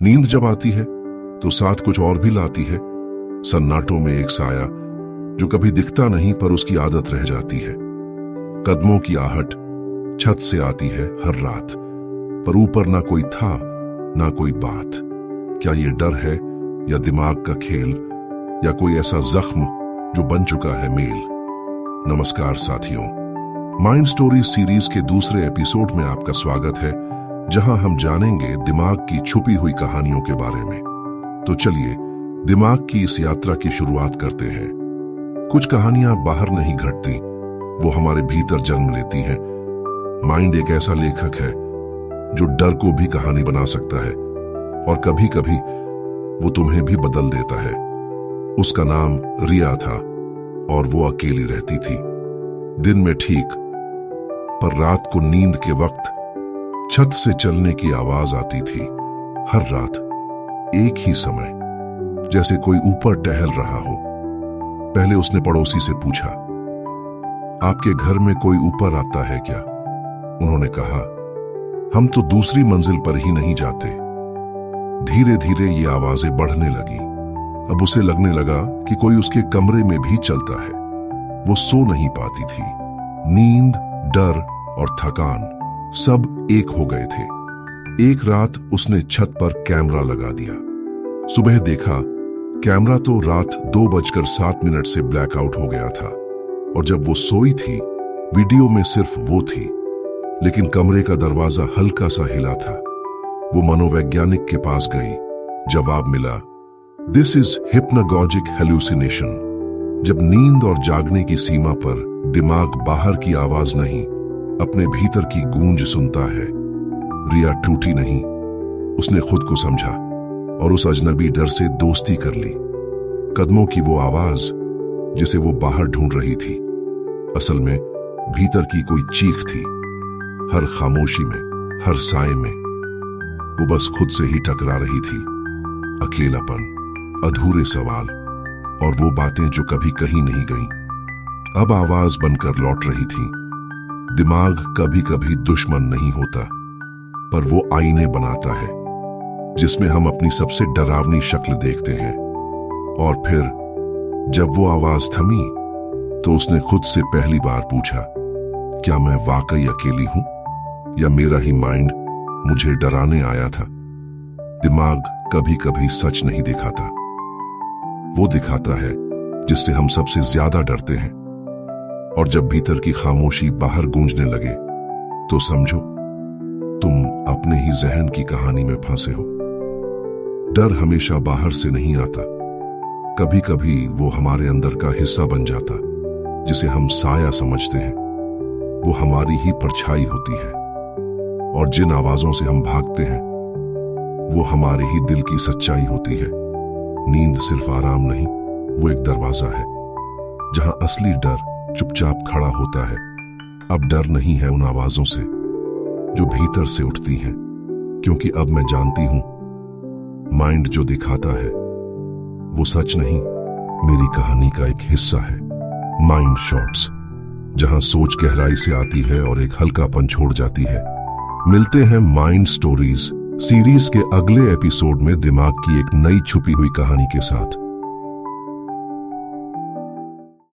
नींद जब आती है तो साथ कुछ और भी लाती है। सन्नाटों में एक साया जो कभी दिखता नहीं पर उसकी आदत रह जाती है। कदमों की आहट छत से आती है हर रात, पर ऊपर ना कोई था ना कोई बात। क्या ये डर है या दिमाग का खेल, या कोई ऐसा जख्म जो बन चुका है मेल? नमस्कार साथियों, माइंड स्टोरीज सीरीज के दूसरे एपिसोड में आपका स्वागत है, जहां हम जानेंगे दिमाग की छुपी हुई कहानियों के बारे में। तो चलिए दिमाग की इस यात्रा की शुरुआत करते हैं। कुछ कहानियां बाहर नहीं घटती, वो हमारे भीतर जन्म लेती हैं। माइंड एक ऐसा लेखक है जो डर को भी कहानी बना सकता है, और कभी कभी वो तुम्हें भी बदल देता है। उसका नाम रिया था और वो अकेली रहती थी। दिन में ठीक, पर रात को नींद के वक्त छत से चलने की आवाज आती थी। हर रात एक ही समय, जैसे कोई ऊपर टहल रहा हो। पहले उसने पड़ोसी से पूछा, आपके घर में कोई ऊपर आता है क्या? उन्होंने कहा, हम तो दूसरी मंजिल पर ही नहीं जाते। धीरे धीरे ये आवाजें बढ़ने लगी। अब उसे लगने लगा कि कोई उसके कमरे में भी चलता है। वो सो नहीं पाती थी। नींद, डर और थकान सब एक हो गए थे। एक रात उसने छत पर कैमरा लगा दिया। सुबह देखा, कैमरा तो रात 2:07 से ब्लैकआउट हो गया था, और जब वो सोई थी वीडियो में सिर्फ वो थी, लेकिन कमरे का दरवाजा हल्का सा हिला था। वो मनोवैज्ञानिक के पास गई। जवाब मिला, दिस इज हिप्नागोजिक हेलुसिनेशन। जब नींद और जागने की सीमा पर दिमाग बाहर की आवाज नहीं, अपने भीतर की गूंज सुनता है। रिया टूटी नहीं, उसने खुद को समझा और उस अजनबी डर से दोस्ती कर ली। कदमों की वो आवाज जिसे वो बाहर ढूंढ रही थी, असल में भीतर की कोई चीख थी। हर खामोशी में, हर साए में वो बस खुद से ही टकरा रही थी। अकेलापन, अधूरे सवाल और वो बातें जो कभी कहीं नहीं गईं, अब आवाज बनकर लौट रही थी। दिमाग कभी कभी दुश्मन नहीं होता, पर वो आईने बनाता है जिसमें हम अपनी सबसे डरावनी शक्ल देखते हैं। और फिर जब वो आवाज थमी तो उसने खुद से पहली बार पूछा, क्या मैं वाकई अकेली हूं, या मेरा ही माइंड मुझे डराने आया था? दिमाग कभी कभी सच नहीं दिखाता, वो दिखाता है जिससे हम सबसे ज्यादा डरते हैं। और जब भीतर की खामोशी बाहर गूंजने लगे तो समझो तुम अपने ही जहन की कहानी में फंसे हो। डर हमेशा बाहर से नहीं आता, कभी कभी वो हमारे अंदर का हिस्सा बन जाता, जिसे हम साया समझते हैं। वो हमारी ही परछाई होती है, और जिन आवाजों से हम भागते हैं वो हमारे ही दिल की सच्चाई होती है। नींद सिर्फ आराम नहीं, वो एक दरवाजा है जहां असली डर चुपचाप खड़ा होता है। अब डर नहीं है उन आवाजों से जो भीतर से उठती हैं, क्योंकि अब मैं जानती हूं माइंड जो दिखाता है वो सच नहीं, मेरी कहानी का एक हिस्सा है। माइंड शॉट्स, जहां सोच गहराई से आती है और एक हल्कापन छोड़ जाती है। मिलते हैं माइंड स्टोरीज सीरीज के अगले एपिसोड में दिमाग की एक नई छुपी हुई कहानी के साथ।